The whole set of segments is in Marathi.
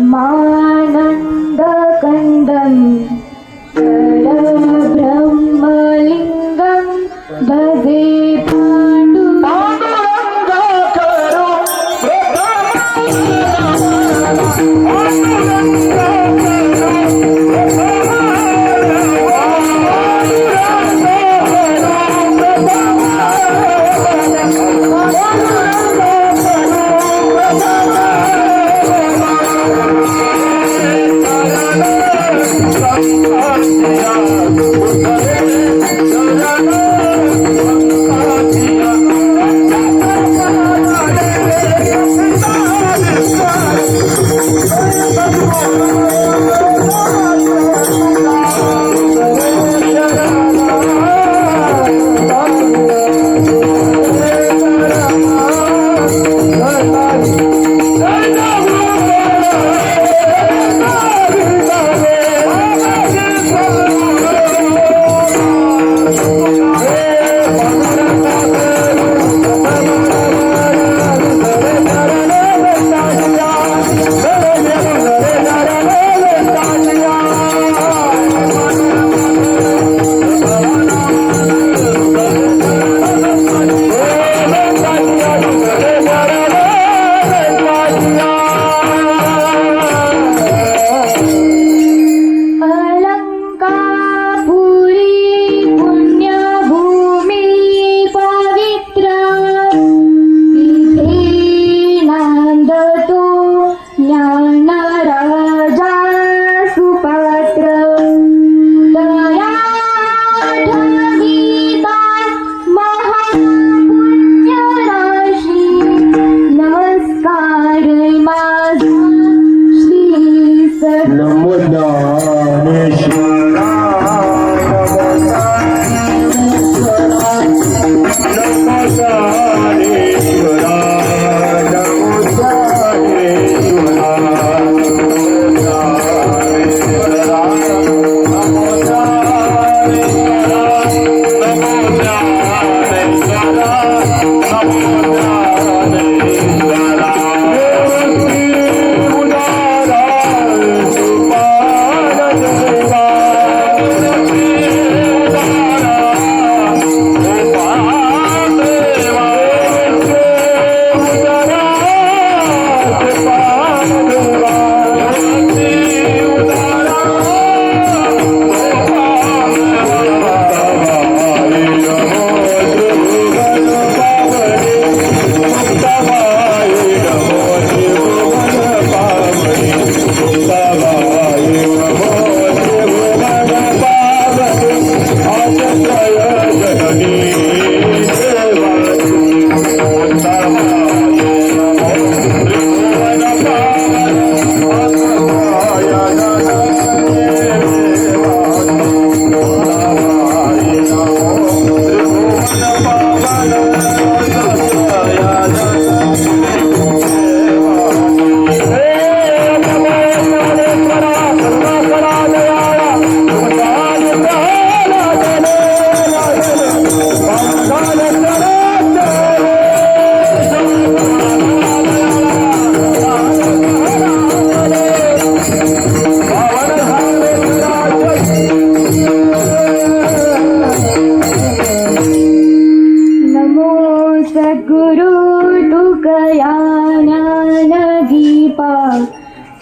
मानन्दकन्दं परब्रह्मलिङ्गं भजे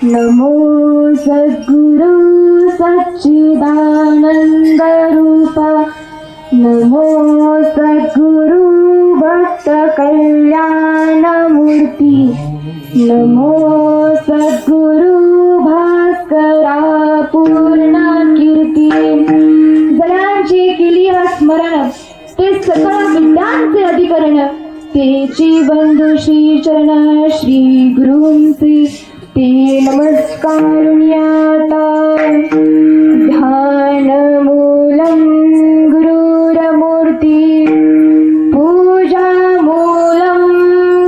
नमो सद्गुरु सच्चिदानंद रूपा नमो सद्गुरु भक्त कल्याण मूर्ती नमो सद्गुरु भास्करा पूर्ण कीर्ती जयांची केली स्मरण ते सकळ विद्यांचे अधिकरण तेची बंधू श्री चरण श्री गुरूंचे ते नमस्कारुण्याता ध्यानमूलं गुरुरमूर्ति पूजामूलं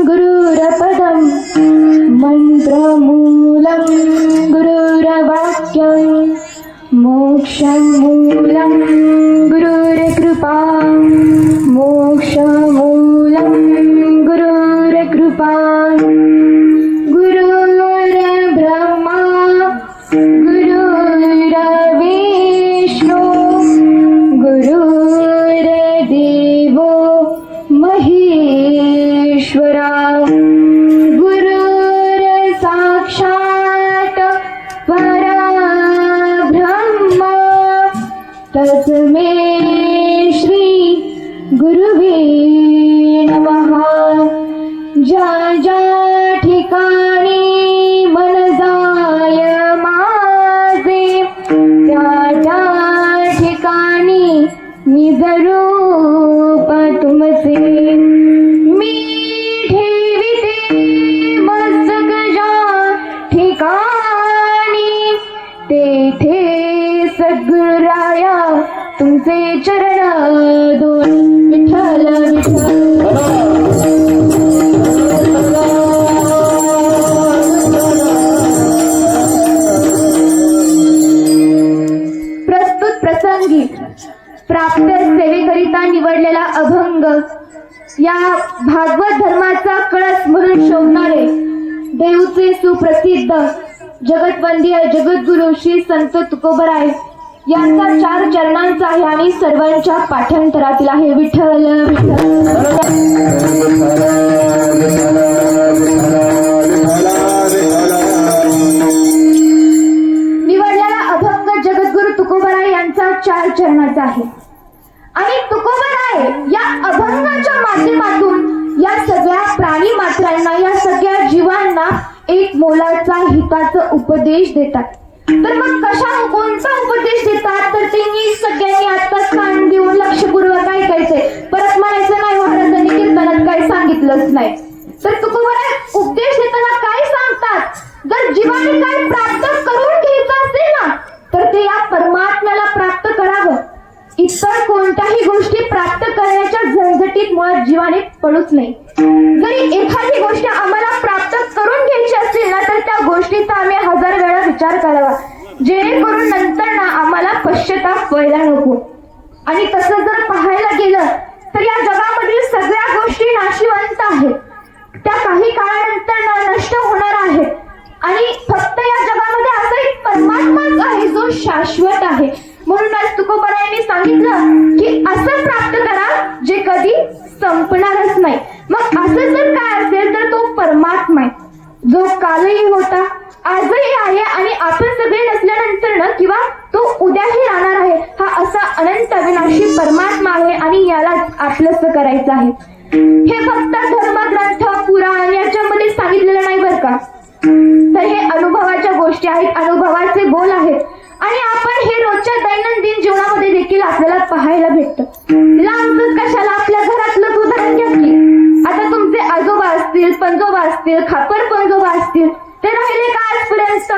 गुरुरपदं मन्त्रमूलं गुरुरवाक्यं मोक्षमूलं गुरुरकृपा मोक्षमूलं गुरुरकृपा गुरुर्ब्रह्मा सद्गुरुराया तुमचे चरण दोन विठ्ठल विठ्ठल प्रस्तुत प्रसंगी प्राप्त सेवेकरिता निवडलेला अभंग या भागवत धर्माचा कळस म्हणून शोभणारे देवचे सुप्रसिद्ध जगतवंदीय जगद्गुरु श्री संत तुकोबराय यांचा 4 चरणांचा आहे आणि सर्वांच्या पाठांतरातील आहे. विठ्ठल निवडलेला अभंग जगद्गुरु तुकोबराय यांचा 4 चरणाचा आहे आणि तुकोबराय या अभंगाच्या माध्यमातून या सगळ्या प्राणी मात्रांना या सगळ्या जीवांना एक मोलाचा हिताचा उपदेश देतात. तर मग कोणता उपदेश देतात तर त्यांनी सगळ्यांनी आता कान देऊन लक्षपूर्वक ऐकायचंय. परत म्हणायचं नाही महाराजांनी कीर्तनात काही सांगितलंच नाही. तर तुकोबराय उपदेश देताना काय सांगतात, जर जीवाने काय प्राप्त करून घ्यायचं असेल ना तर ते या परमात्म्याला प्राप्त करावं. इतर कोणत्याही गोष्टी प्राप्त करण्याच्या झंझटीत मुळात जीवाने पडूच नाही. जरी एखादी गोष्ट आम्हाला प्राप्त करून घ्यायची असेल ना तर त्या गोष्टीचा आम्ही 1000 वेळा विचार करावा, जेणेकरून नंतर ना आम्हाला पश्चाताप व्हायला नको. आणि तसं जर पाहायला गेलं तर या जगामधील सगळ्या गोष्टी नाशिवंत आहेत, त्या काही काळानंतर ना नष्ट होणार आहेत आणि फक्त या जगामध्ये असा एक परमात्माच आहे जो शाश्वत आहे. म्हणून आज तुकोबरायांनी सांगितलं की असं प्राप्त करा जे कधी संपणारच नाही. मग असं जर काय असेल तर तो परमात्मा आहे जो कालही होता आजही आहे आणि आपण सगळे नसल्यानंतर ना किंवा तो उद्याही राहणार आहे. हा असा अनंत अविनाशी परमात्मा आहे आणि यालाच आपलंसं करायचं आहे. हे फक्त धर्मग्रंथ पुराण याच्यामध्ये सांगितलेलं नाही बरं का, तर हे अनुभवाच्या गोष्टी आहेत, अनुभवाचे बोल आहेत आणि आपण हे रोजच्या दैनंदिन जीवनामध्ये देखील आपल्याला पाहायला भेटतं. लांबच कशाला, आपल्या घरातलं उदाहरण घ्या की. आता तुमचे आजोबा असतील, पणजोबा असतील, खापर पणजोबा असतील, ते राहिले का आजपर्यंत?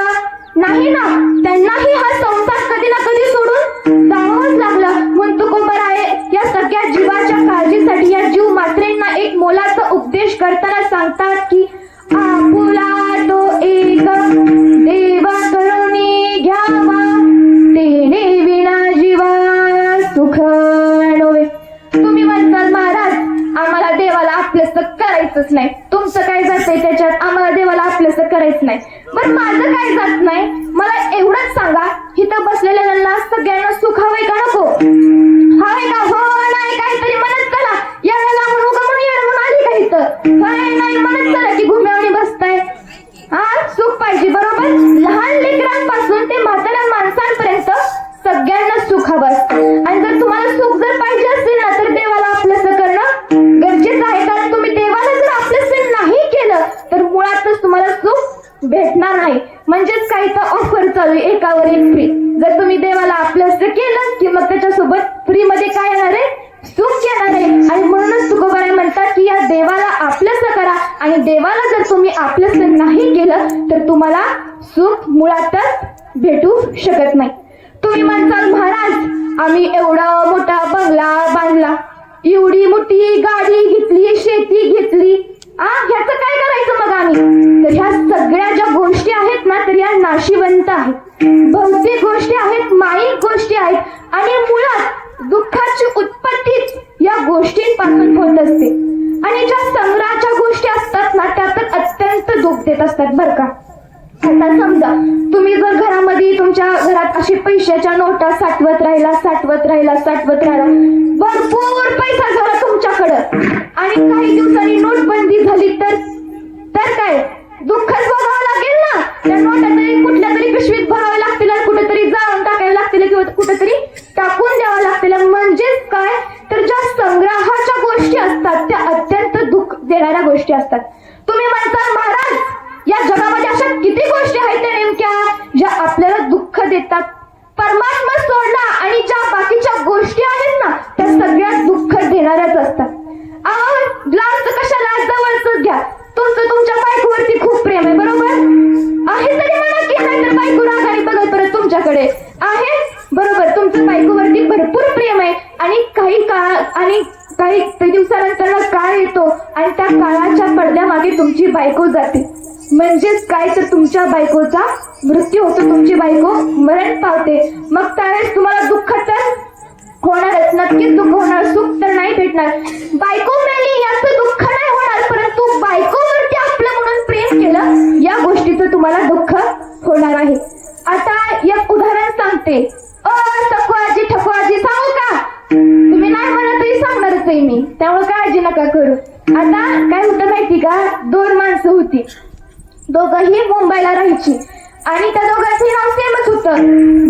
नाही ना. त्यांनाही हा संसार कधी ना कधी सोडून जावंच लागला. म्हणून तुकोबराय या सगळ्या जीवाच्या काळजीसाठी या जीव मात्रेंना एक मोलाचा उपदेश करताना सांगतात की आपुला तो एक देवा करुणी घ्यावा, तेने विना जीवा सुख नव्हे. तुम्ही म्हणताल महाराज आम्हाला देवाला आपलंसं करायचंच नाही, तुमचं काय जातंय त्याच्यात, आम्हाला देवाला आपलंसं करायचं नाही. पण माझं काय जात नाही, मला एवढंच सांगा, इथं बसलेल्या सगळ्यांना सुख हवंय का नको? हवंय का? हो नाही काहीतरी म्हणत चला, याला म्हणू का म्हणून येणं म्हणून आली का इथं? नाही म्हणत चला की घुम्यावणी बसताय. हा सुख पाहिजे बरोबर. लहान लेकरांपासून ते म्हाताऱ्या माणसांपर्यंत सगळ्यांना सुख हवं असतं. आणि जर तुम्हाला सुख जर पाहिजे असेल ना तर देवाला आपलंसं करणं गरजेचं आहे. कारण तुम्ही देवाला जर आपलंसं नाही केलं तर मुळातच तुम्हाला सुख भेटणार नाही. म्हणजेच काही तर ऑफर चालू आहे, एकावर एक फ्री. जर तुम्ही देवाला आपलंसं केलं की मग त्याच्यासोबत फ्री मध्ये काय येणार आहे? सुख येणार आहे. आणि म्हणूनच तुकोबराय म्हणतात की या देवाला आपलंसं करा आणि देवाला जर तुम्ही आपलंसं नाही केलं तर तुम्हाला सुख मुळातच भेटू शकत नाही. तुम्ही म्हणताल महाराज आम्ही एवढा मोठा बंगला बांधला, एवढी मोठी गाडी घेतली, शेती घेतली, ह्याचं काय करायचं मग आम्ही? तर ह्या सगळ्या ज्या गोष्टी आहेत ना तर या नाशिवंत आहेत, भौतिक गोष्टी आहेत, माईक गोष्टी आहेत आणि मुळात दुःखाची उत्पत्तीच या गोष्टींपासून होत असते. आणि ज्या संग्रहाच्या गोष्टी असतात ना त्या तर अत्यंत दुःख देत असतात बरं का. आता समजा तुम्ही जर घरामध्ये तुमच्या घरात अशी पैशाच्या नोटा साठवत राहिला, भरपूर पैसा झाला तुमच्याकडं आणि काही दिवसांनी नोटबंदी झाली तर काय दुःखच बघावं लागेल ना. त्या नोटा तरी कुठल्या तरी पिशवीत भराव्या लागतील, कुठेतरी जाळून टाकायला लागतील किंवा कुठेतरी टाकून द्यावं लागतील. म्हणजेच काय तर ज्या संग्रहाच्या गोष्टी असतात त्या अत्यंत दुःख देणाऱ्या गोष्टी असतात. तुम्ही म्हणता महाराज या जगामध्ये अशा किती गोष्टी आहेत त्या नेमक्या ज्या आपल्याला दुःख देतात. परमात्मा सोडला आणि ज्या बाकीच्या गोष्टी आहेत ना त्या सगळ्या दुःख देणाऱ्याच असतात. लांबच कशाला, जवळच घ्या. तुमचं तुमच्या बायकोवरती खूप प्रेम आहे बरोबर, तुमची बायको जाते. म्हणजेच काय तर तुमच्या बायकोचा मृत्यू होतो, तुमची बायको मरण पावते. मग त्यावेळेस तुम्हाला दुःख तर होणारच, नक्कीच दुःख होणार, सुख तर नाही भेटणार. बायको मेली याचं दुःख नाही होणार, परंतु बायकोवरती आपलं म्हणून प्रेम केलं या गोष्टीचं तुम्हाला दुःख होणार आहे. आता एक उदाहरण सांगते. सखवाजी ठकवाजी सांगू का? तुम्ही नाही म्हणत तरी सांगणारच आहे मी, त्यामुळे काळजी नका करू. आता काय होतं माहिती का, दोन माणसं होती, दोघंही मुंबईला राहायची आणि त्या दोघांचे नाव सेमच होतं,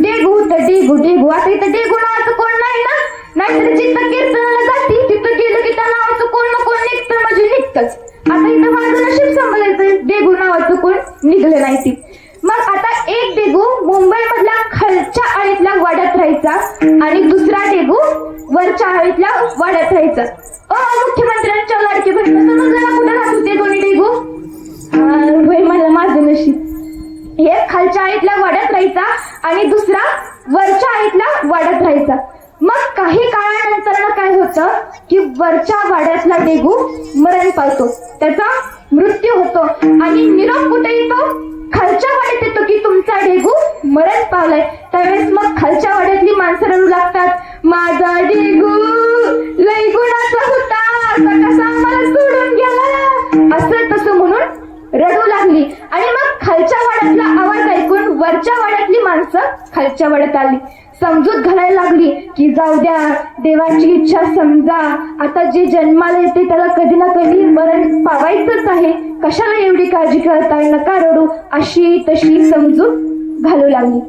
डेगू होतं. डेगू डेगू आता इथं डेगू नावाचं कोण नाही ना, नाहीतर जिथं कीर्तनाला जाती तिथं गेलं की त्या नावाचं कोण ना कोण निघतं म्हणजे निघतच. आता इथं माझं नशीब सांभाळायचं, डेगू नावाचं कोण निघलं नाही ती. मग आता एक डेगू मुंबई मधल्या खालच्या आळीतल्या वाड्यात राहायचा आणि दुसरा डेगू वरच्या आळीतल्या वाड्यात राहायचा. मुख्यमंत्र्यांच्या लाडकी बहीण समजलं कुठे राहत होते दोन्ही डेगू? मला माझं नशीब, एक खालच्या आळीतल्या वाड्यात राहायचा आणि दुसरा वरच्या आळीतल्या वाड्यात राहायचा. मग काही काळानंतर काय होतं की वरच्या वाड्यातला डेगू मरण पावतो, त्याचा मृत्यू होतो आणि निरोप कुठे येतो? खालच्या वाड्यात येतो की तुमचा डेगू मरण पावलाय. त्यावेळेस मग खालच्या वाड्यातली माणसं रडू लागतात, माझा डेगू लई गुणाचा होता, असा कसा आम्हाला सोडून गेला, असं तसं म्हणून रडू लागली. आणि मग खालच्या वाड्यातला आवाज ऐकून वरच्या वाड्यातली माणसं खालच्या वाड्यात आली, समजूत घालायला लागली की जाऊ द्या, देवाची इच्छा समजा, आता जे जन्माला येते त्याला कधी ना कधी मरण पावायचंच आहे, कशाला एवढी काळजी करताय, नका रडू, अशी तशी समजूत घालू लागली.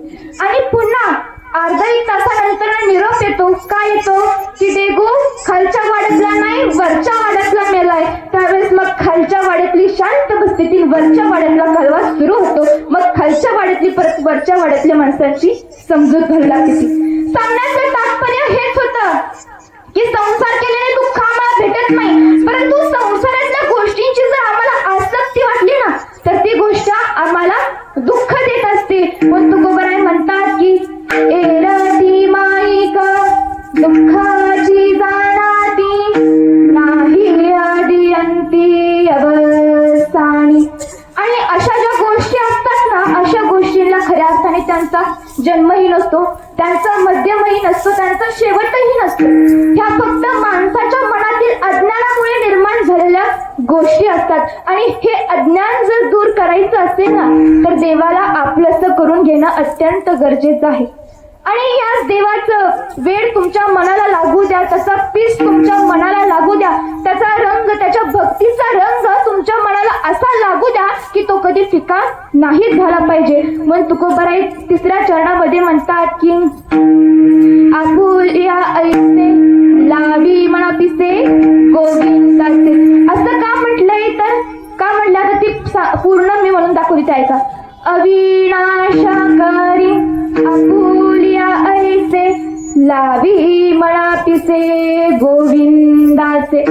आणि पुन्हा अर्धा एक तासानंतर निरोप येतो, काय येतो की डेगू खालच्या वाड्यातला नाही वरच्या वाड्यातला मेलाय. त्यावेळेस मग खालच्या वाड्यातली शांत बसतील, वरच्या वाड्यातला कालवा सुरू होतो. मग खालच्या वाड्यातली परत वरच्या वाड्यातल्या माणसांची समजूत घालू लागते. सांगण्याचं तात्पर्य हेच होतं की संसार केलेले दुःख आम्हाला भेटत नाही, परंतु संसारातल्या गोष्टींची जर आम्हाला आसक्ती वाटली ना तर ती गोष्ट आम्हाला दुःख देत असते. पण तुकोबराय म्हणतात की एरती माईक दुःखाची जाणाती नाही अडियंती अवसानी. आणि अशा ज्या गोष्टी असतात ना, अशा गोष्टींना खऱ्या अर्थाने त्यांचा जन्मही नसतो, त्यांचा मध्यमही नसतो, त्यांचा शेवटही नसतो. ह्या फक्त माणसाच्या मनातील अज्ञानामुळे निर्माण झालेल्या गोष्टी असतात. आणि हे अज्ञान जर दूर करायचं असेल ना तर देवाला आपलंसं करून घेणं अत्यंत गरजेचं आहे. आणि या देवाचं वेळ तुमच्या मनाला लागू द्या, त्याचा पीस तुमच्या मनाला लागू द्या, त्याचा रंग, त्याच्या भक्तीचा रंग तुमच्या मनाला असा लागू द्या की तो कधी फिका नाही झाला पाहिजे. मग तुकोबराय तिसऱ्या चरणामध्ये म्हणतात की आपुल्या ऐसे लावी म्हणा पिसे गोविंदाचे. असं का म्हटलंय तर का म्हटलं आता ती पूर्ण मी म्हणून दाखवली ते ऐका. अविनाशकारी आपुल्या ऐसे लावी म्हणा पिसे गोविंदाचे.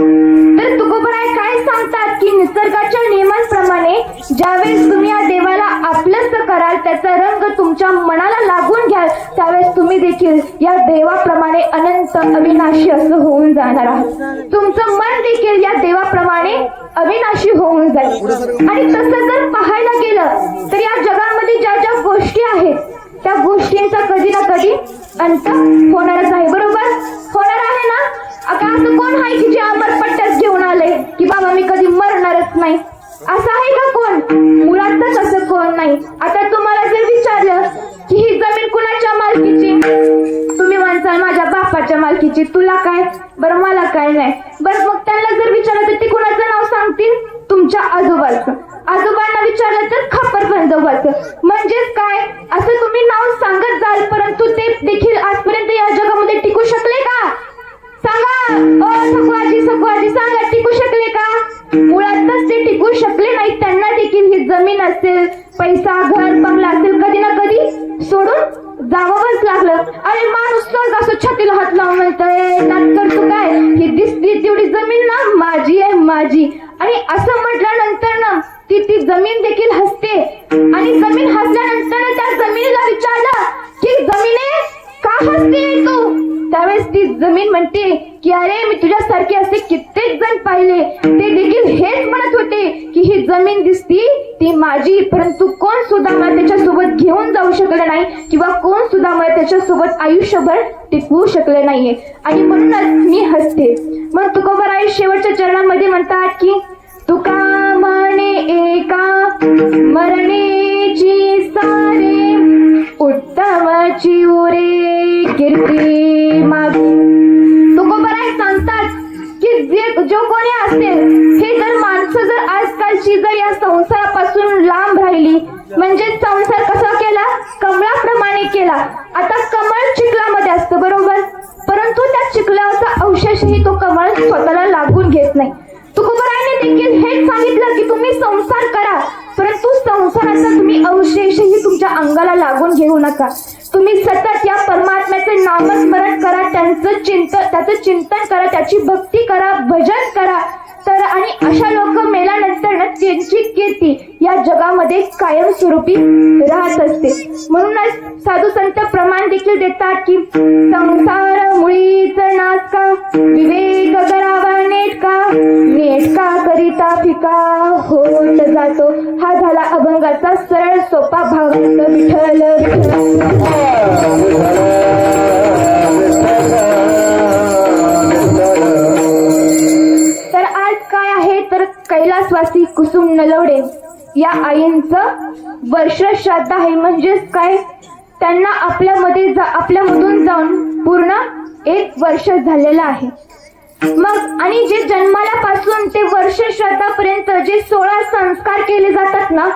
तर तुकोबराय काय सांगतात की निसर्गाच्या नियमांप्रमाणे ज्यावेळेस तुम्ही या देवाला आपलंसं कराल, त्याचा रंग तुमच्या मनाला लागून घ्याल, त्यावेळेस तुम्ही देखील या देवाप्रमाणे अनंत अविनाशी असं होऊन जाणार आहात. तुमचं मन देखील या देवाप्रमाणे अविनाशी होऊन जाईल. आणि तसं जर पाहायला गेलं तर या जगामध्ये ज्या ज्या गोष्टी आहेत त्या गोष्टींचा कधी ना कधी अंत होणारच आहे. बरोबर होणार आहे ना? आता असं कोण आहे की जे अमरपट्ट्याच घेऊन आलंय की बाबा मी कधी मरणारच नाही, असं आहे का कोण? मुळातच असं कोण नाही. आता तुम्हाला जर विचारलं की ही जमीन कुणाच्या मालकीची, तुम्ही म्हणसाल माझ्या बापाच्या मालकीची, तुला काय? बरं मला काय नाही. बरं मग त्यांना जर विचारलं तर ते कुणाचं नाव सांगतील? तुमच्या आजोबाचं. आजोबांना विचारलं तर खापर पंजोबाचं. म्हणजेच काय, असं तुम्ही नाव सांगत जाल, परंतु ते देखील आजपर्यंत या जगामध्ये टिकू शकले का? सांगा सखवाजी सखवाजी सांगा, टिकू शकले का? मुळातच ते टिकू शकले नाही. त्यांना देखील ही जमीन असेल, पैसा, घर, बंगला असेल, कधी ना कधी सोडून जावंच लागलं. आणि माणूस सहज असं छातीला हात लावून म्हणतोय, नात करतो काय, ही दिसती तेवढी जमीन ना माझी आहे, माझी. आणि असं म्हटल्यानंतर ना ती जमीन देखील हसते. आणि जमीन हसल्यानंतर त्या जमिनीला विचारलं की जमिने का हसते तू? त्यावेळेस ती जमीन म्हणते की अरे मी तुझ्यासारखे असे कित्येक जण पाहिले, ते देखील हेच म्हणत होते की ही जमीन माझी, परंतु कोण सुद्धा मला त्याच्यासोबत घेऊन जाऊ शकले नाही किंवा कोण सुद्धा मला त्याच्यासोबत आयुष्यभर टिकवू शकले नाहीये. आणि म्हणूनच मी हसते. मग तुकोबाराय शेवटच्या चरणांमध्ये म्हणतात की तुका म्हणे एका मरणेची सारे, उत्तमची उरे कीर्ती मागे. तुकोबाराय सांगतात की जो कोणी असेल, हे जर माणसं जर आजकालची जर या संसारापासून लांब राहिली, म्हणजे संसार कसा केला, कमळाप्रमाणे केला. आता कमळ चिखलामध्ये असतं बरोबर, परंतु त्या चिखलाचा अवशेषही तो कमळ स्वतःला लागून घेत नाही. तुकोबारायने देखील हेच सांगितलं की तुम्ही संसार करा, परंतु संसाराचा तुम्ही अवशेषही तुमच्या अंगाला लागून घेऊ नका. तुम्ही सतत या परमात्म्याचे नामस्मरण करा, त्याचं चिंतन करा, त्याची भक्ती करा, भजन करा. तर आणि अशा लोक मेल्यानंतर त्यांची कीर्ती या जगामध्ये कायमस्वरूपी राहत असते. म्हणूनच साधू संत प्रमाण देखील देतात की संसार मुळीच नासका, विवेक करावा नेटका, नेटका करिता फिका होत जातो. हा झाला अभंगाचा सरळ सोपा भावार्थ. विठ्ठल तर आज काय आहे तर कैलासवासी कुसुम नलवडे या आईंचं वर्ष श्राद्ध आहे. म्हणजेच काय, त्यांना आपल्यामधून जाऊन पूर्ण 1 वर्ष झालेलं आहे. मग आणि जे जन्माल्यापासून ते वर्ष श्राद्धापर्यंत जे 16 संस्कार केले जातात ना,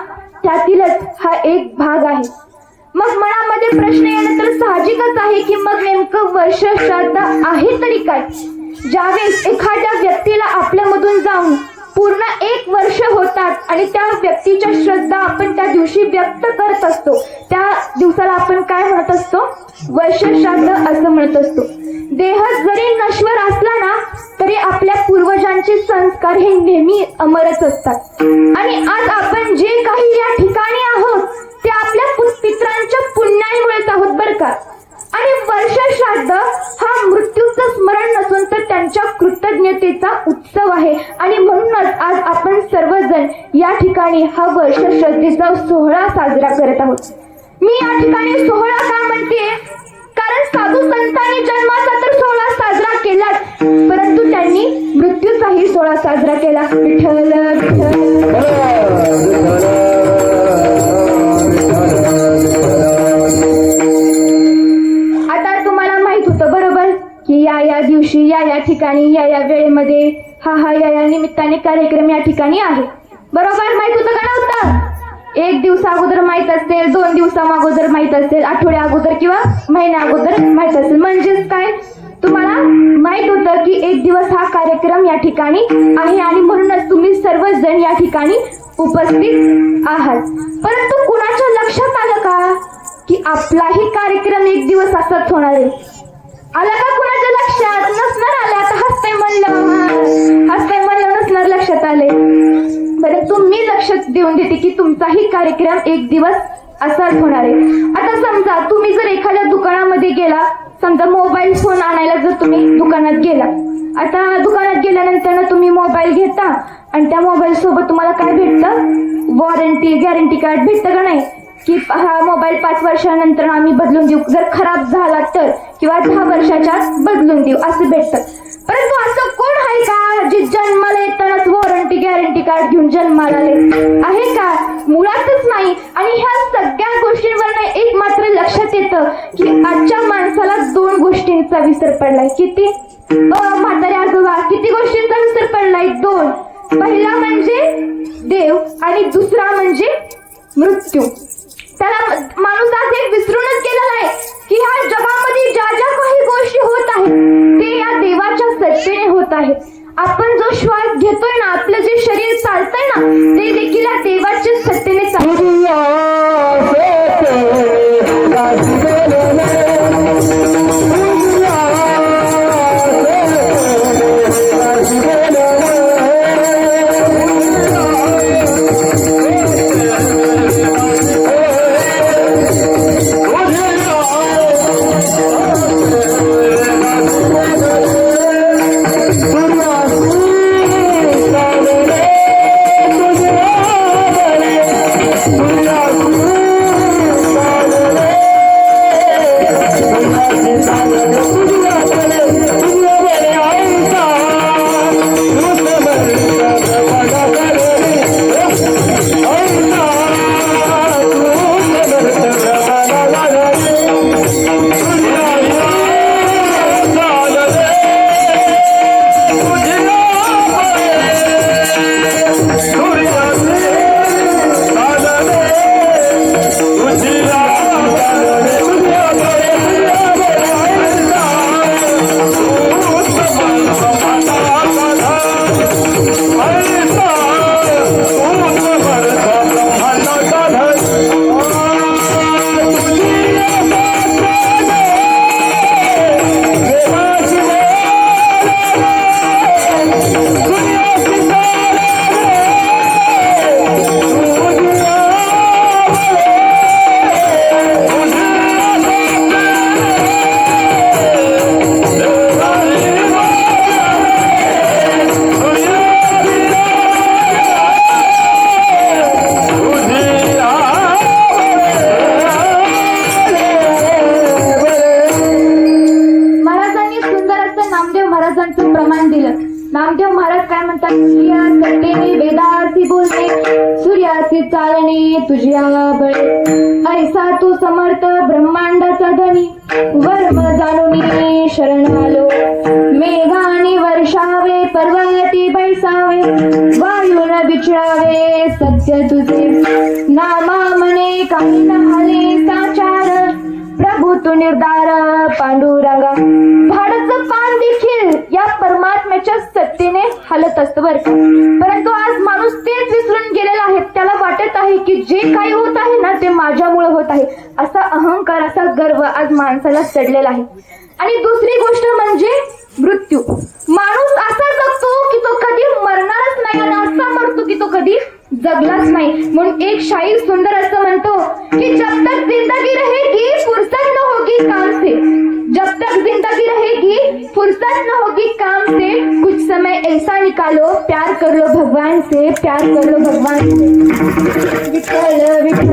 त्यातीलच हा एक भाग आहे. मग मनामध्ये प्रश्न येणं तर साहजिकच आहे की मग नेमकं वर्ष श्राद्ध आहे तरी काय. ज्यावेळेस एखाद्या व्यक्तीला आपल्यामधून जाऊन पूर्ण 1 वर्ष होतात आणि त्या व्यक्तीच्या श्रद्धा आपण त्या दिवशी व्यक्त करत असतो, त्या दिवसाला आपण काय म्हणत असतो, वर्ष श्राद्ध असं म्हणत असतो. देह जरी नश्वर असला ना, तरी आपल्या पूर्वजांचे संस्कार हे नेहमी अमरच असतात. आणि आज आपण जे काही या ठिकाणी आहोत ते आपल्या पितरांच्या पुण्यामुळेच आहोत बरं का. आणि वर्ष श्राद्ध हा मृत्यूचं स्मरण नसून तर त्यांच्या कृतज्ञतेचा उत्सव आहे. आणि म्हणूनच आज आपण सर्वजण या ठिकाणी हा वर्ष श्रद्धेचा सोहळा साजरा करत आहोत. मी या ठिकाणी सोहळा का म्हणते, कारण साधू संतांनी जन्माचा तर सोहळा साजरा केलाच, परंतु त्यांनी मृत्यूचाही सोहळा साजरा केला. विठ्ठल विठ्ठल. आता तुम्हाला माहित होतं बरोबर की या दिवशी या ठिकाणी या वेळेमध्ये हा या निमित्ताने कार्यक्रम या ठिकाणी आहे. बरोबर माहित होतं का नव्हतं? 1 दिवस अगोदर माहित असेल, 2 दिवसाअगोदर माहित असेल, आठवड्या अगोदर किंवा महिन्या अगोदर माहित असेल. म्हणजेच काय, तुम्हाला माहित होतं की 1 दिवस हा कार्यक्रम या ठिकाणी आहे आणि म्हणूनच तुम्ही सर्वजण या ठिकाणी उपस्थित आहात. परंतु कुणाच्या लक्षात आलं का की आपलाही कार्यक्रम 1 दिवस असाच होणार आहे? आला का कुणाच्या लक्षात? नसणार आलं. आता हसतंय म्हणलं नसणार लक्षात आले. बरं, तुम्ही लक्ष देऊन देते की तुमचाही कार्यक्रम 1 दिवस असाच होणार आहे. आता समजा तुम्ही जर एखाद्या दुकानामध्ये गेला, समजा मोबाईल फोन आणायला जर तुम्ही दुकानात गेला, आता दुकानात गेल्यानंतर तुम्ही मोबाईल घेता आणि त्या मोबाईल सोबत तुम्हाला काय भेटतं, वॉरंटी गॅरंटी कार्ड भेटतं का नाही, की हा मोबाईल 5 वर्षानंतर आम्ही बदलून देऊ, जर खराब झाला तर, किंवा 10 वर्षाच्या बदलून देऊ असं भेटतं. परंतु असं कोण आहे का जे जन्माला येतानाच वॉरंटी गॅरंटी कार्ड घेऊन जन्माला आहे का? मुळातच नाही. आणि ह्या सगळ्या गोष्टींवर एक मात्र लक्षात येतं की आजच्या माणसाला 2 गोष्टींचा विसर पडलाय. किती? म्हातारे आजोबा, किती गोष्टींचा विसर पडलाय? 2. पहिला म्हणजे देव आणि दुसरा म्हणजे मृत्यू. त्याला माणूस आज एक विसरूनच गेलेला आहे की ह्या जगामध्ये ज्या काही गोष्टी होत आहेत ते या देवाच्या सत्तेने होत आहेत. आपण जो श्वास घेतोय ना, आपलं जे शरीर चालतंय ना, ते देखील या देवाच्या सत्तेने चालतंय. या बळे ऐसा तू समर्थ ब्रह्मांडाचा धनी वर्म जाणून शरण आलो मेघाने वर्षावे पर्वती बैसावे वायून विचरावे सत्य तुझे नामा म्हणे काही नाले साचार प्रभू तू निर्धार पांडुरंगा झाडाचं पान देखील या परमात्म्याच्या सत्तेने हलत असतं बरं का. परंतु आज माणूस तेच विसरून गेलेला आहे. त्याला वाटत आहे की जे काही होत आहे ना ते माझ्यामुळे होत आहे असा अहंकार असा गर्व आज माणसाला चढलेला आहे. आणि दुसरी गोष्ट म्हणजे मृत्यू. माणूस असा जगतो की तो कधी मरणारच नाही आणि असा मरतो की तो कधी जगलाच नाही. म्हणून एक शाहीर सुंदर असं म्हणतो की जब तक जिंदगी रहेगी फुर्सत न होगी काम से, जब तक जिंदगी रहेगी फुर्सत न होगी काम से, कुछ समय ऐसा निकालो प्यार कर लो भगवान से, प्यार कर लो भगवान से. विठ्ठल विठ्ठल.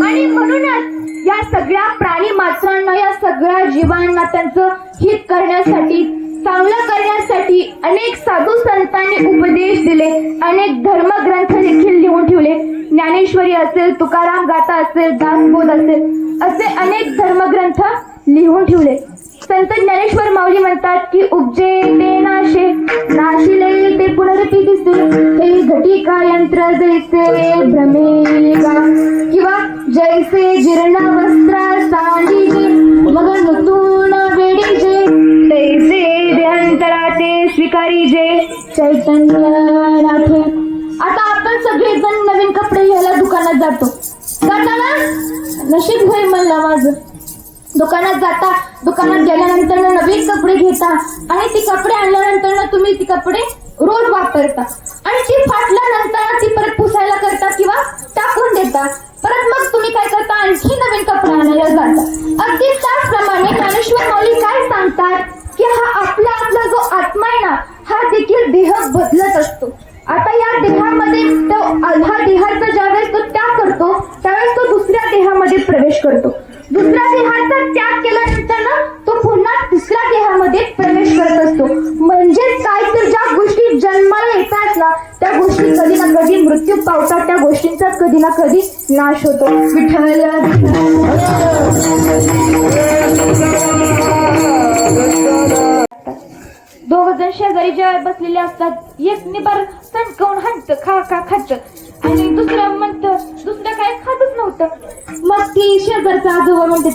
आणि म्हणूनच या सगळ्या प्राणी मात्रांना या सगळ्या जीवांना त्यांचं हित करण्यासाठी चांगलं करण्यासाठी अनेक साधू संतांनी उपदेश दिले. अनेक धर्मग्रंथ देखील लिहून ठेवले. ज्ञानेश्वरी असेल, तुकाराम गाथा असेल, दासबोध असेल असे अनेक धर्मग्रंथ लिहून ठेवले. संत ज्ञानेश्वर माऊली म्हणतात की उपजे ते नाशे नाशिले ते पुनरपी दिसे हे घटिका यंत्र जैसे भ्रमेगा किंवा जैसे जीर्ण वस्त्र सांडीजे मग नूतन वेडीजे तैसे देहांतराते स्वीकारीजे चैतन्यनाथे. आता आपण सगळेजण नवीन कपडे घ्यायला दुकानात जाताना नशीब होय म्हणलं माझं. दुकानात गेल्यानंतर नवीन कपडे घेता आणि ती कपडे आणल्यानंतर तुम्ही ती कपडे रोज वापरता आणि ती फाटल्यानंतर ती परत पुसायला करता किंवा टाकून देता. परत मग तुम्ही काय करता, आणखी नवीन कपडे आणायला जाता. अगदी त्याचप्रमाणे ज्ञानेश्वर माऊली काय सांगतात की हा आपला जो आत्मा आहे ना हा देखील देह बदलत असतो. आता या देहामध्ये हा देहाचा ज्यावेळेस तो त्याग करतो त्यावेळेस तो दुसऱ्या देहामध्ये प्रवेश करतो. दुसऱ्या देहाचा त्याग केल्यानंतर ना तो पुन्हा तिसऱ्या देहामध्ये प्रवेश करत असतो. म्हणजेच काय तर ज्या गोष्टी जन्माला येतात ना त्या गोष्टी कधी ना कधी मृत्यू पावतात. त्या गोष्टींचा कधी ना कधी नाश होतो. विठ्ठल. दोघ जण शेजारी जेव्हा बसलेले असतात, एक निबार सणकवून हाणतं खा खा खात आणि दुसरं म्हणतं दुसरं काय खातच नव्हतं. मग ती शेजारचा आजोबा म्हणते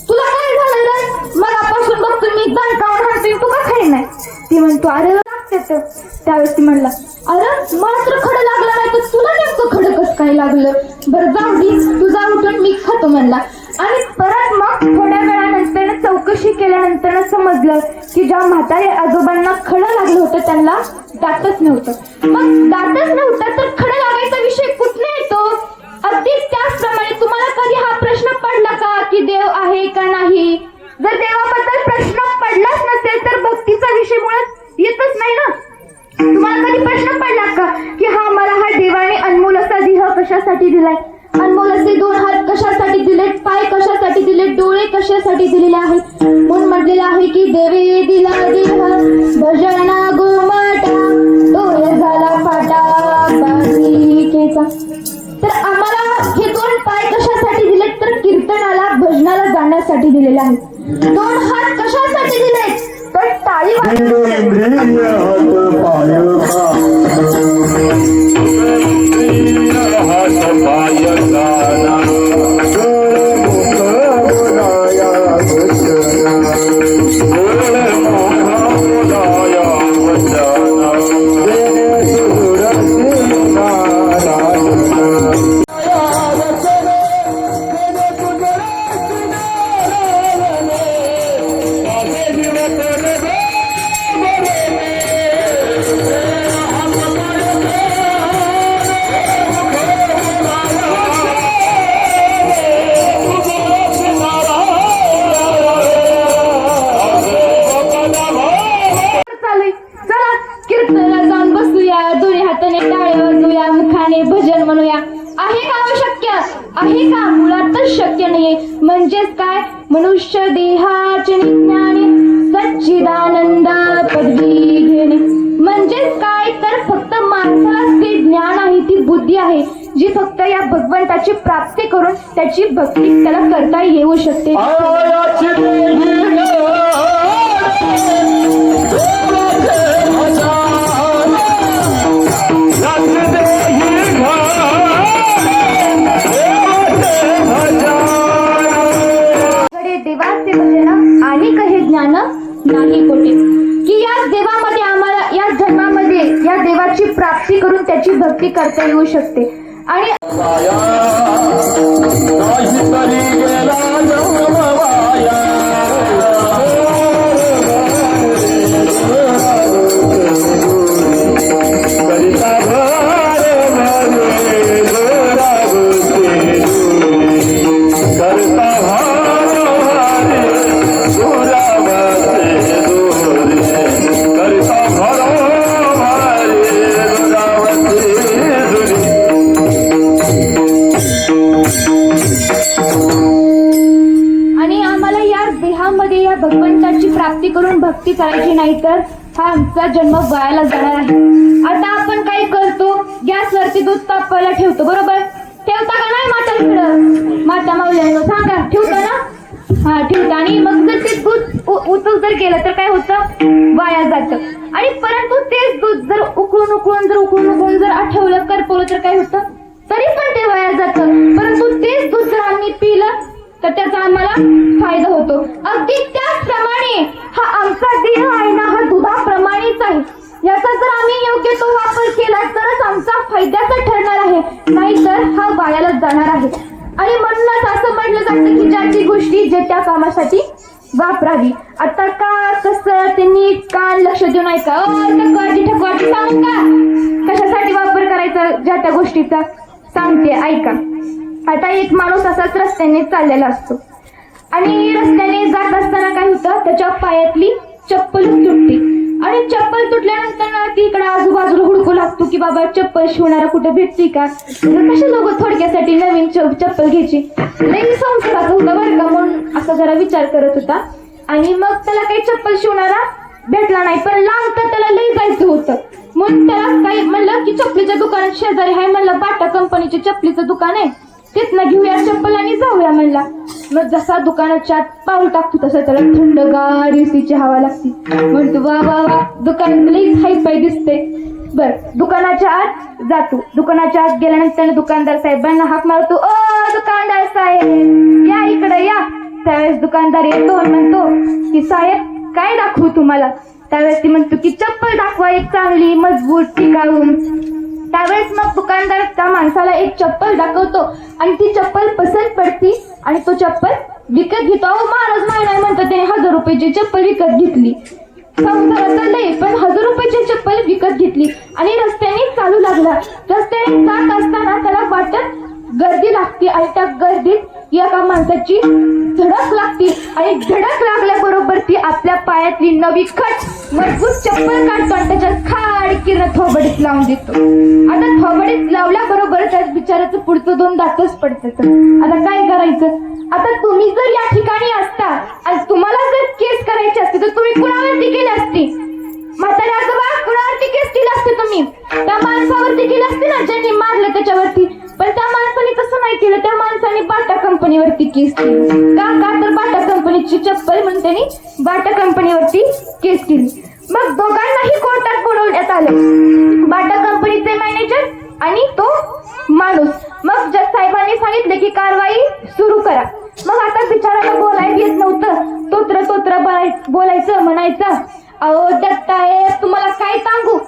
तुला काय झालं रे, मगापासून बघतो मी दणकावून हाणतोय तू का खाई नाही. ती म्हणतो अरे लागते. त्यावेळेस ती म्हणला अरे मला तर खडं लागलं नाही तर तुला नेमकं खडं कसं काय लागलं, बरं जाऊ दे तू जा उठून मी खातो म्हणला. आणि परत मग थोड्या वेळानंतर चौकशी केल्यानंतर समजलं की ज्या म्हातारे आजोबांना खडं लागलं होतं त्यांना दातच नव्हतं. मग दातच नव्हतं तर खडं लागायचा विषय कुठला येतो. अगदी त्याचप्रमाणे तुम्हाला कधी हा प्रश्न पडला का की देव आहे का नाही. जर देवाबद्दल प्रश्न पडलाच नसेल तर भक्तीचा विषय मुळात येतच नाही ना. तुम्हाला कधी प्रश्न पडला का की मला हा देवाने अनमोल असा देह कशासाठी दिलाय, अनमोल असे 2 हात कशासाठी दिलेत, पाय कशासाठी दिलेत, डोळे कशासाठी दिलेले आहेत. म्हणून म्हटलेलं आहे की देवे दिला देह भजना गोमाटा डोळे झाला फाटा बालिकेचा. तर आम्हाला हे 2 पाय कशासाठी दिलेत तर कीर्तनाला भजनाला जाण्यासाठी दिलेले आहेत. 2 हात कशासाठी दिलेत तर टाळी भजन म्हणूया. आहे का अशक्य, आहे का मुळातच शक्य नाहीये. म्हणजेच काय, मनुष्य देहाचे ज्ञानी सच्चिदानंद पदवी आहे जी फक्त या भगवंताची प्राप्ती करून त्याची भक्ती त्याला करता येऊ शकते. देवाचे भजन आणि कहे ज्ञान नाही कोठे, की या देवामध्ये आम्हाला या जन्मामध्ये या देवाची प्राप्ती करून त्याची भक्ती करता येऊ शकते. आणि भगवंताची प्राप्ती करून भक्ती करायची नाही तर हा आमचा जन्म वायाला जाणार आहे. आता आपण काय करतो, गॅसवरती दूध तापवायला ठेवतो, बरोबर? ठेवता का नाही माता? इकडं माता मावल्यांनो सांगा, ठेवता ना? हा ठेवता. आणि मग जर ते दूध उचल जर केलं तर काय होतं, वाया जातं. आणि परंतु तेच दूध जर उकळून जर आठवलं करपवलं तर काय होतं, तरी पण ते वाया जातं. परंतु तेच दूध जर आम्ही पिलं तर त्याचा आम्हाला फायदा होतो. अगदी त्याचप्रमाणे हा आमचा देह आहे ना, हा दुधाप्रमाणेच आहे. याचा जर आम्ही योग्य तो वापर केला तरच आमचा फायद्याचा ठरणार आहे, नाहीतर हा वायाला जाणार आहे. आणि म्हणूनच असं म्हटलं जातं की ज्याची गोष्टी जे त्या कामासाठी वापरावी. आता का कसं ते नीट कान लक्ष देऊन ऐका. ठकवाटी सांगू का कशासाठी वापर करायचा ज्या त्या गोष्टीचा, सांगते ऐका. आता एक माणूस असाच रस्त्याने चाललेला असतो आणि रस्त्याने जात असताना काय होतं, त्याच्या पायातली चप्पल तुटते. आणि चप्पल तुटल्यानंतर ना ती इकडे आजूबाजूला हुडकू लागतो की बाबा चप्पल शिवणारा कुठे भेटते का, कशा लोक थोडक्यासाठी नवीन चप्पल घ्यायची. लई संस्काराचं होतं बरं का, म्हणून असा जरा विचार करत होता. आणि मग त्याला काही चप्पल शिवणारा भेटला नाही, पण लांब तर त्याला लई जायचं होतं. म्हणून त्याला काही म्हणलं की चपलीच्या दुकानात शेजारी आहे, म्हणलं बाटा कंपनीचे चपलीचं दुकान आहे, तिथनं घेऊया चप्पल आणि जाऊया म्हणला. मग जसा दुकानाच्या आत पाऊल टाकतो तसं त्याला थंडगार एसीची हवा लागते. म्हणतो वा वा वा, दुकान लई हायफाय दिसते. बर, दुकानाच्या आत जातो. दुकानाच्या आत गेल्यानंतर दुकानदार साहेबांना हाक मारतो, ओ दुकानदार साहेब या इकडे या. त्यावेळेस दुकानदार येतो आणि म्हणतो की साहेब काय दाखवू तुम्हाला. त्यावेळेस ती म्हणतो की चप्पल दाखवा एक चांगली मजबूत टिकाऊ. त्यावेळेस मग दुकानदार त्या माणसाला एक चप्पल दाखवतो आणि ती चप्पल पसंत पडती आणि तो चप्पल विकत घेतो. अहो महाराज नाही म्हणतो, त्याने 1000 रुपयाची चप्पल विकत घेतली. संसाराचं लय, पण 1000 रुपयाची चप्पल विकत घेतली आणि रस्त्याने चालू लागला. रस्त्याने जात असताना त्याला वाटत गर्दी लागते आणि त्या गर्दीत एका माणसाची धडक लागते आणि धडक लागल्याबरोबर ती आपल्या पायातली नवी खट मजबूत चप्पल काढतो आणि त्याच्यात खाडकीनं थोबडीत लावून देतो. आता थोबडीत लावल्याबरोबर त्या बिचाराचं पुढचं 2 दातच पडतात. आता काय करायचं. आता तुम्ही जर या ठिकाणी असता आणि तुम्हाला जर केस करायची असते तर तुम्ही कुणावरती केली असती, म्हाताऱ्या आजोबा कुणावरती केस केली असते तुम्ही? त्या माणसावरती केली असते ना ज्यांनी मारलं त्याच्यावरती. पण त्या माणसाने तसं नाही केलं, त्या माणसाने बाटा कंपनीवरती केस केली. का तर बाटा कंपनीची चप्पल म्हणून त्यांनी बाटा कंपनीवरती केस केली. मग दोघांनाही कोर्टात बोलवण्यात आलं, बाटा कंपनीचे मॅनेजर आणि तो माणूस. मग जज साहेबांनी सांगितले की कारवाई सुरू करा. मग आता बिचाराला बोलायला येत नव्हतं, तोत्र बोलायचं, म्हणायचं अहो दत्ताहेब तुम्हाला काय सांगू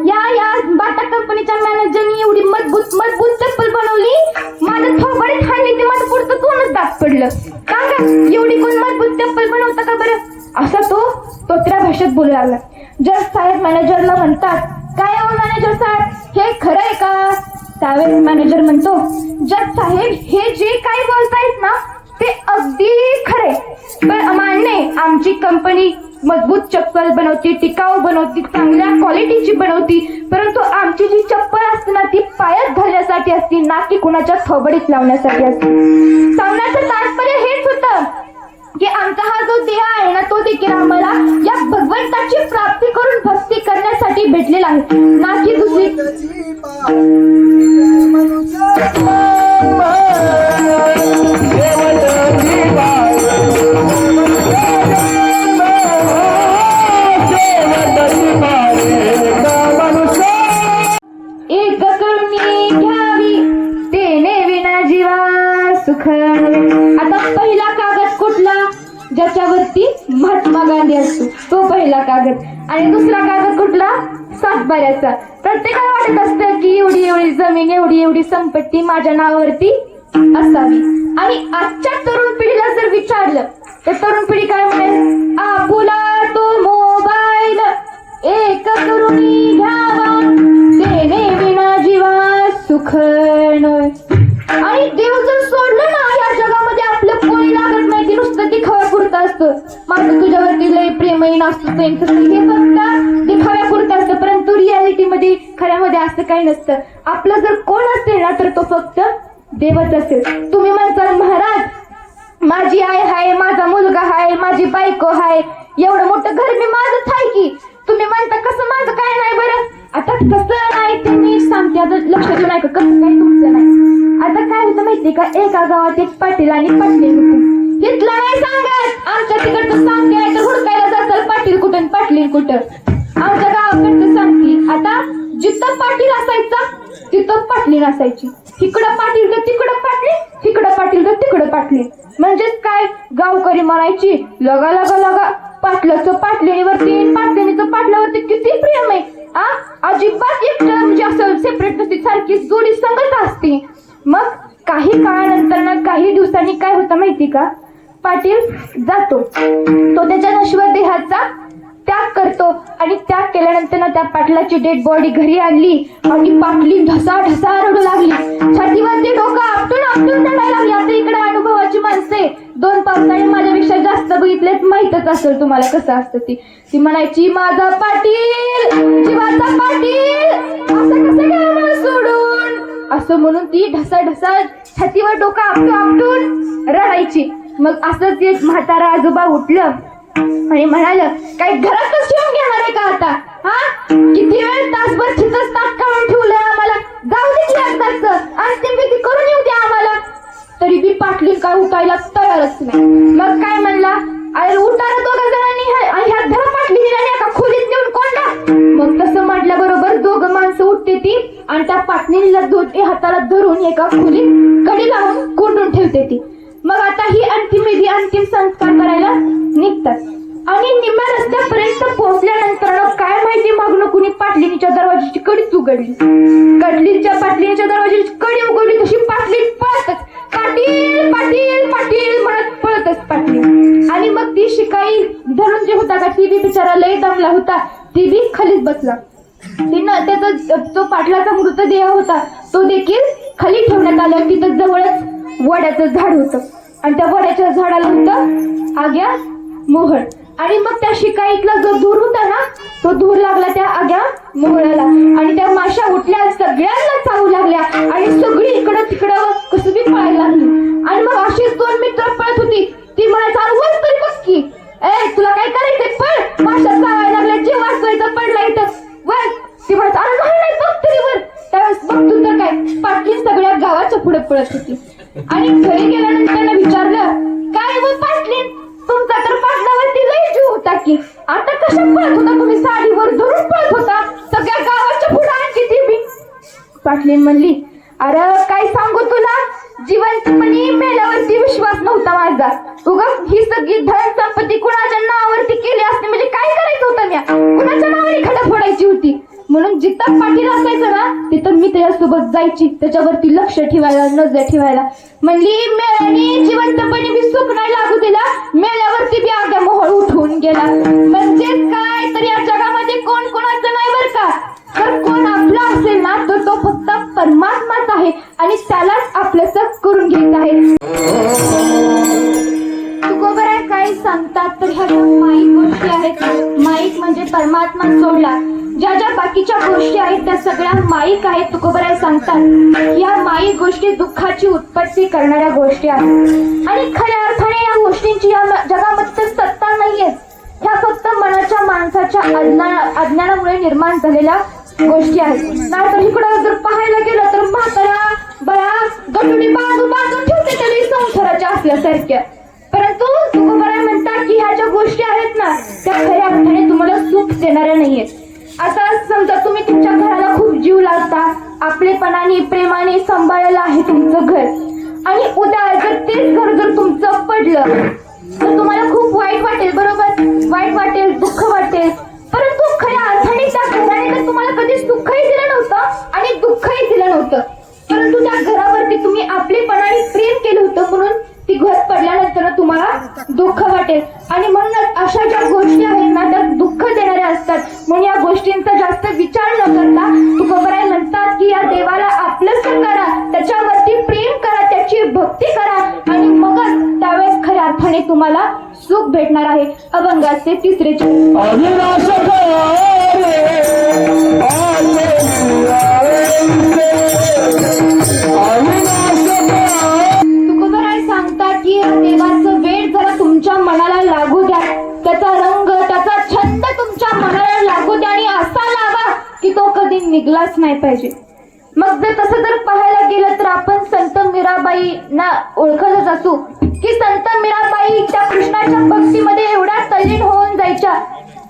या बाटा कंपनीच्या मॅनेजरनी एवढी मजबूत चप्पल बनवली, माझं थोबडीत हाणली, ते माझं पुढचं तोंडच दात पडलं. सांगा एवढी कोण मजबूत चप्पल बनवतं का बरं? असा तो तोत्र्या भाषेत बोलू लागला. जज साहेब मॅनेजरला म्हणतात, काय हो मॅनेजर साहेब हे खरं आहे का? त्यावेळेस मॅनेजर म्हणतो, जज साहेब हे जे काही बोलतायत ना ते अगदी खरे, पण मान्य आमची कंपनी मजबूत चप्पल बनवती, टिकाऊ बनवती, चांगल्या क्वालिटीची बनवती, परंतु आमची जी चप्पल असते ना ती पायात घालण्यासाठी असते, ना की कुणाच्या थोबडीत लावण्यासाठी असते. सांगण्याचं तात्पर्य हेच होतं की आमचा हा जो देह आहे ना तो देखील आम्हाला या भगवंताची प्राप्ती करून भक्ती करण्यासाठी भेटलेला आहे, ना की दुसरी पहिला कागद आणि दुसरा कागद कुठला? सातबाऱ्याचा. प्रत्येकाला वाटत असतं की एवढी एवढी जमीन, एवढी एवढी संपत्ती माझ्या नावावरती असावी. आणि आजच्या तरुण पिढीला जर विचारलं तर तरुण पिढी काय म्हणेल? आपुला तो मोबाईल एक करुणी घ्यावा, देणे विना जीवा सुख नोय. आणि देव जर सोडलं ना या जगामध्ये आपलं कोणी लागत नाही, ते नुसतं दिखाव्यापुरतं असतं. माझं तुझ्यावरती लय प्रेमही नसतं, हे फक्त दिखाव्यापुरतं असतं. परंतु रियालिटी मध्ये खऱ्यामध्ये असं काही नसतं. आपलं जर कोण असेल ना तर तो फक्त देवच असेल. तुम्ही म्हणताल महाराज माझी आई हाय, माझा मुलगा हाय, माझी बायको हाय, एवढं मोठं घर मी माझंच आहे की. तुम्ही म्हणता कसं माझं काय नाही? बरं आता कसं नाही ते मी सांगते, आता लक्षात नाही का कसं काय तुमचं नाही. आता काय होतं माहितीये का, एका गावात एक पाटील आणि पाटील होते. इथलं नाही सांगत, आमच्या तिकडचं सांगते, नाही तर हुडकायला जाताल पाटील कुठं पाटलीन कुठं. आमच्या गावाकडचं सांगते. आता जिथं पाटील असायचा तिथं पाटलीन असायची. इकडं पाटील तर तिकडं पाटली, तिकडं पाटील तर तिकडं पाटली. म्हणजेच काय, गावकरी म्हणायची लगा लगा लगा पाटलाचं पाटलीवरती, पाटलीचं पाटलावरती किती प्रेम आहे. अजिबात एकटं म्हणजे असं सेपरेट नसते, सारखी जोडी संगत असते. मग काही काळानंतर ना, काही दिवसांनी काय होतं माहिती का, पाटील जातो, तो त्याच्या नश्वर देहाचा त्याग करतो. आणि त्याग केल्यानंतर ना त्या पाटलाची डेड बॉडी घरी आणली आणि पाटली ढसा ढसा रडू लागली. छातीवरती डोकं आपटून आपटून रडायला लागली. आता इकडे अनुभवाची माणसे 2 पावसाने माझ्यापेक्षा जास्त बघितलेत, माहितच असेल तुम्हाला कसं असतं. ती म्हणायची माझा पाटील, जीवाचा पाटील, असं कसं गेला मला सोडून, असं म्हणून ती ढसा ढसा छातीवर डोकं आपटून आपटून रडायची. मग असंच एक म्हातारा आजोबा उठलं आणि म्हणाल काही घरातच ठेवून घेणार आहे का आता? किती वेळ, तासभर तिथंच ताट काढून ठेवलंय आम्हाला, जाऊ दे की एकदाच अंतिम विधी करून येऊ दे आम्हाला. तरी बी पाटलीन काय उठायला तयारच नाही. मग काय म्हणला, अरे उठारा 2 जणांनी आणि ह्या धरा पाटलीने आणि एका खोलीत नेऊन कोंडा. मग तसं म्हटल्याबरोबर 2 माणसं उठते ती आणि त्या पाटलीला हाताला धरून एका खोलीत कडी लावून कोंडून ठेवते ती. मग आता ही अंतिम विधी, अंतिम संस्कार करायला निघतात. आणि निम्म्या रस्त्यापर्यंत पोहोचल्यानंतर काय माहिती मागणं कुणी पाटलीच्या दरवाजाची कडीच उघडली. पाटलीच्या दरवाजाची कडी उघडली तशी पाटली पळतच पाटील पाटील पाटील म्हणत पळतच पाटली. आणि मग ती शिकाई धरून जे होता का, ती बी बिचारा लय दमला होता, ती बी खालीच बसला. तिनं त्याचा जो पाटलाचा मृतदेह होता तो देखील खाली ठेवण्यात आला. तिथं जवळच वड्याचं झाड होतं आणि त्या वड्याच्या झाडाला होतं आग्या मोहळ. आणि मग त्या शिकाईतला जो धूर होता ना, तो धूर लागला त्या आग्या मोहळाला आणि त्या माशा उठल्या, सगळ्यांना चावू लागल्या आणि सगळी इकडं तिकडं कसं बी पळायला लागली. आणि मग अशीच 2 मित्र पळत होती. ती म्हणायचं अरे वर तरी बघ की, तुला काय करायचंय, पळ, माशा चावायला लागल्या, जीव वाचवायचा पडला इथं वर. ती म्हणायचं अरे नाही बघ तरी वर. त्यावेळेस बघतो तर काय, पाटली सगळ्या गावाच्या पुढे पळत होती. आणि घरी गेल्यानंतर विचारलं काय व पाटली, तुमचा तर पाटलावरती लय जीव होता की, आता कशात पळत होता तुम्ही? साडीवर धरून पळत होता सगळ्या गावाच्या पुढे आणखी ती बी. पाटलीन म्हणली अरे काय सांगू तुला, जिवंतपणी मेल्यावरती विश्वास नव्हता माझा. उगा ही सगळी धन संपत्ती कुणाच्या नावावरती केली असते म्हणजे काय करायचं होतं, म्या कुणाच्या नावाने खडा फोडायची होती. म्हणून जिथं पाटील असायचं ना तिथं मी त्याच्यासोबत जायची, त्याच्यावरती लक्ष ठेवायला, नजर ठेवायला. म्हणली मेल्याने जिवंतपणी बी सुख नाही लागू दिला, मेल्यावरती बी आग्या मोहळ उठून गेला. म्हणजे काय तर या जगामध्ये कोण कोणाचं नाही बरं का, तर कोण आपला असेल ना तर तो फक्त परमात्माच आहे आणि त्यालाच आपलंसं करून घ्यायचं आहे. तुकोबराय काय सांगतात तर ह्या माईक गोष्टी आहेत. माईक म्हणजे परमात्मा सोडला ज्या ज्या बाकीच्या गोष्टी आहेत त्या सगळ्या माईक आहेत. तुकोबराय सांगतात या माईक गोष्टी दुःखाची उत्पत्ती करणाऱ्या गोष्टी आहेत आणि खऱ्या अर्थाने या गोष्टींची या जगामध्ये सत्ता नाहीये. ह्या फक्त मनाच्या माणसाच्या अज्ञानामुळे निर्माण झालेल्या गोष्टी आहेत. नाहीतर इकडं जर पाहायला गेलं तर म्हातारा बळा गटुडी बांधून ठेवते तरी संसाराच्या असल्यासारख्या. परंतु तुकोबराय म्हणतात की ह्या ज्या गोष्टी आहेत ना त्या खऱ्या अर्थाने तुम्हाला सुख देणाऱ्या नाहीयेत. आता समजा तुम्ही तुमच्या घराला खूप जीव लावता, आपलेपणाने प्रेमाने सांभाळलेलं आहे तुमचं घर आणि उद्या जर तेच घर जर तुमचं पडलं तर तुम्हाला खूप वाईट वाटेल, बरोबर? वाईट वाटेल, दुःख वाटेल, परंतु खऱ्या अर्थाने त्या घराने तर तुम्हाला कधीच सुखही दिलं नव्हतं आणि दुःखही दिलं नव्हतं, परंतु त्या घरावरती तुम्ही आपलेपणाने प्रेम केलं होतं, म्हणून ती घर पडल्यानंतर तुम्हाला दुःख वाटेल. आणि म्हणूनच अशा ज्या गोष्टी आहेत ना त्या दुःख देणाऱ्या असतात. म्हणून या गोष्टींचा जास्त विचार न करता तुकोबराय म्हणतात की या देवाला आपलंसं करा, त्याच्यावरती प्रेम करा, त्याची भक्ती करा आणि मगच त्यावेळेस खऱ्या अर्थाने तुम्हाला सुख भेटणार आहे. अभंगाचे तिसरे तुकोबराय सांगतात की देवाचं वेळ जरा तुमच्या मनाला लागू द्या, त्याचा रंग, त्याचा छंद तुमच्या मनाला लागू द्या आणि असा लावा की तो कधी निघलाच नाही पाहिजे. मग जर तसं जर पाहायला गेलं तर आपण संत मीराबाई ना ओळखतच असू की संत मीराबाई त्या कृष्णाच्या भक्तीमध्ये एवढ्या तल्लीन होऊन जायच्या.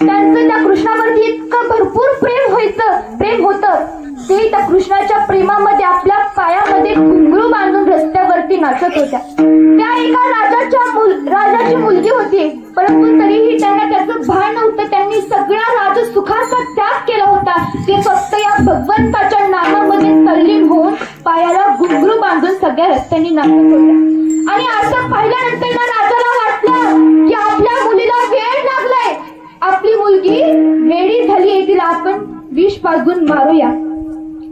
त्यांचं त्या कृष्णावरती इतकं भरपूर प्रेम होतं. ते त्या कृष्णाच्या प्रेमामध्ये आपल्या पायामध्ये घुंगरू बांधून रस्त्यावरती नाचत होत्या. त्या एका राजाची मुलगी होती, परंतु तरीही त्यांना त्याचं भान नव्हतं. त्यांनी सगळ्या राजसुखाचा त्याग केला होता. ते फक्त या भगवंताच्या नामामध्ये तल्लीन होऊन पायाला घुंगरू बांधून सगळ्या रस्त्यांनी नाचत होत्या. आणि असं पाहिल्यानंतर ना राजाला वाटलं की आपल्या मुलीला वेळ लागलाय, आपली मुलगी वेडी झाली, तिला आपण विष पाजून मारूया.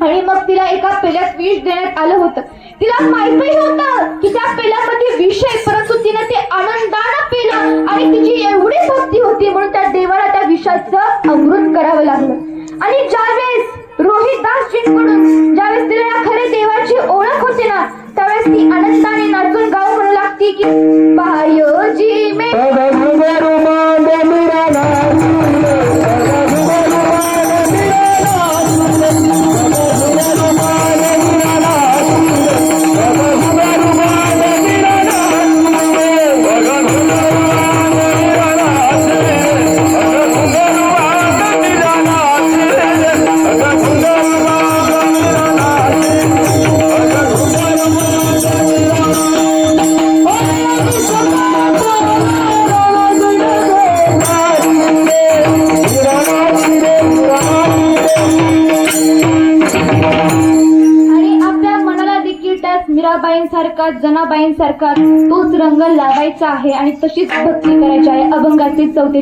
आणि मग तिला एका पेल्यात विष देण्यात आलं होतं. तिला माहितही होतं की त्या पेल्यामध्ये विष आहे, परंतु तिने ते आनंदानं पिलं आणि तिची एवढी भक्ती होती म्हणून त्या देवाला त्या विषाचं अमृत करावं लागलं. आणि ज्यावेळेस रोहिदासजींकडून ज्यावेळेस तिला या खरे देवाची ओळख होते ना, त्यावेळेस ती आनंदाने नाचून गाऊ म्हणू लागती की पायोजी मे मीराबाईंसारखा, जनाबाईंसारखा तोच रंग लावायचा आहे आणि तशीच भक्ती करायची आहे. अभंगाचे चौथे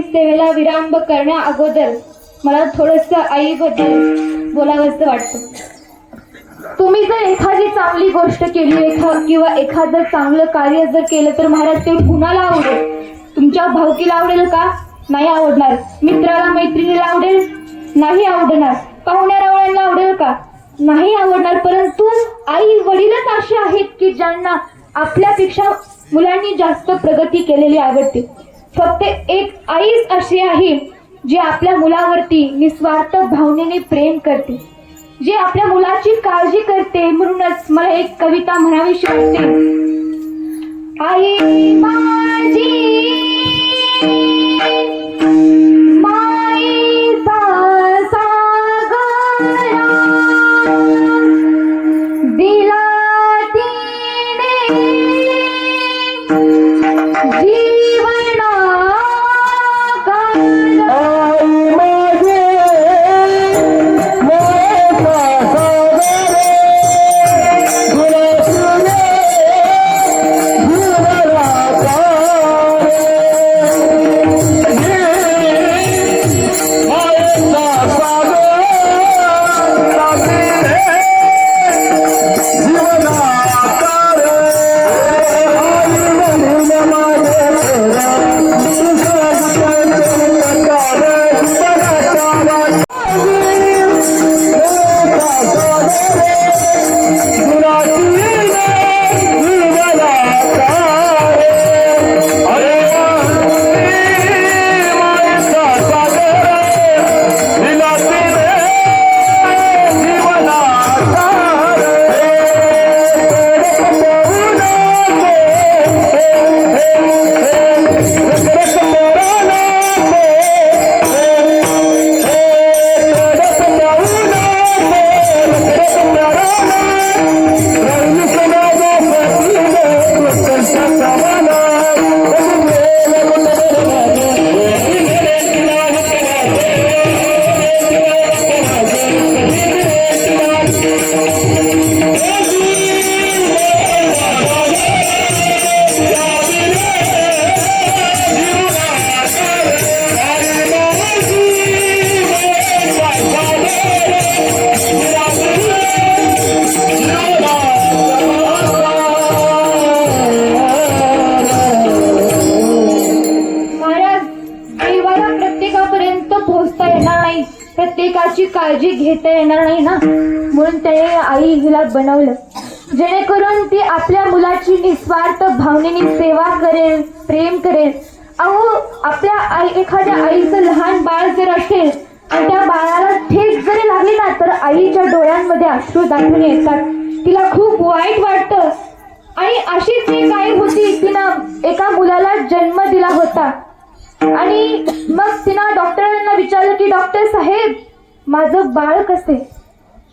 सेवेला विराम करण्या अगोदर मला थोडंसं आईबद्दल बोलावंसं वाटतं. तुम्ही जर एखादी चांगली गोष्ट केली किंवा एखादं चांगलं कार्य जर केलं तर महाराज ते कुणाला आवडेल? तुमच्या भावकीला आवडेल का? नाही आवडणार. मित्राला मैत्रिणीला आवडेल? नाही आवडणार. पाहुण्यारावळ्यांना आवडेल का? नाही आवडणार. परंतु आई वडीलच असे आहेत की ज्यांना आपल्यापेक्षा मुलांनी जास्त प्रगती केलेली आवडते. फक्त एक आईच अशी आहे जी आपल्या मुलावरती निस्वार्थ भावनेने प्रेम करते, जी आपल्या मुलाची काळजी करते. म्हणूनच मला एक कविता म्हणावीशी वाटते. आई माझी माईचा सागरा दिला तिने जीवना प्रत्येकाची काळजी घेता येणार नाही ना, म्हणून त्याने आई हिला बनवलं जेणेकरून ती आपल्या मुलाची निस्वार्थ भावनेने सेवा करेल, प्रेम करेल. अहो आपल्या एखाद्या आईचं लहान बाळ जर असेल आणि त्या बाळाला ठेच जरी लागली ना तर आईच्या डोळ्यांमध्ये अश्रू दाखवून येतात. तिला खूप वाईट वाटतं. आणि अशीच एक आई होती, तिनं एका मुलाला जन्म दिला होता आणि मग तिनं डॉक्टरांना विचारलं की डॉक्टर साहेब माझं बाळ कसे?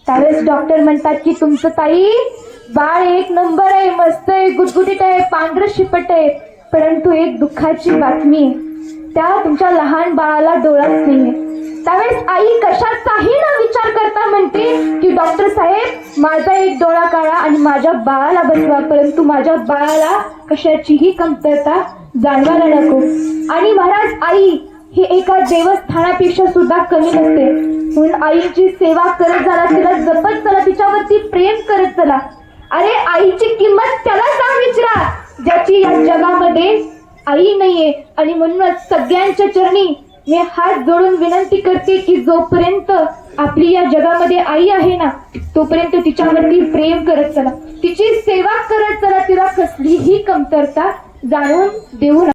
त्यावेळेस डॉक्टर म्हणतात की तुमचं ताई बाळ एक नंबर आहे, मस्त आहे, गुटगुटीत आहे, पांढरं शिपट आहे, परंतु एक दुःखाची बातमी आहे, त्या तुमच्या लहान बाळाला डोळाच नाहीये. त्यावेळेस आई कशाचाही न विचार करता म्हणते की डॉक्टर साहेब माझा एक डोळा काढा आणि माझ्या बाळाला बसवा, परंतु माझ्या बाळाला कशाचीही कमतरता जाणवायला नको. आणि महाराज आई ही एका देवस्थानापेक्षा सुद्धा कमी नसते. म्हणून आईची सेवा करत चला, तिला जपत चला, तिच्यावरती प्रेम करत चला. अरे आईची किंमत त्याला सांग विचारा ज्याची या जगामध्ये आई नाहीये. आणि म्हणूनच सगळ्यांच्या चरणी मी हात जोडून विनंती करते की जोपर्यंत आपली या जगामध्ये आई आहे ना तोपर्यंत तिच्यावरती प्रेम करत चला, तिची सेवा करत चला, तिला कसलीही कमतरता जाणून देऊ नका.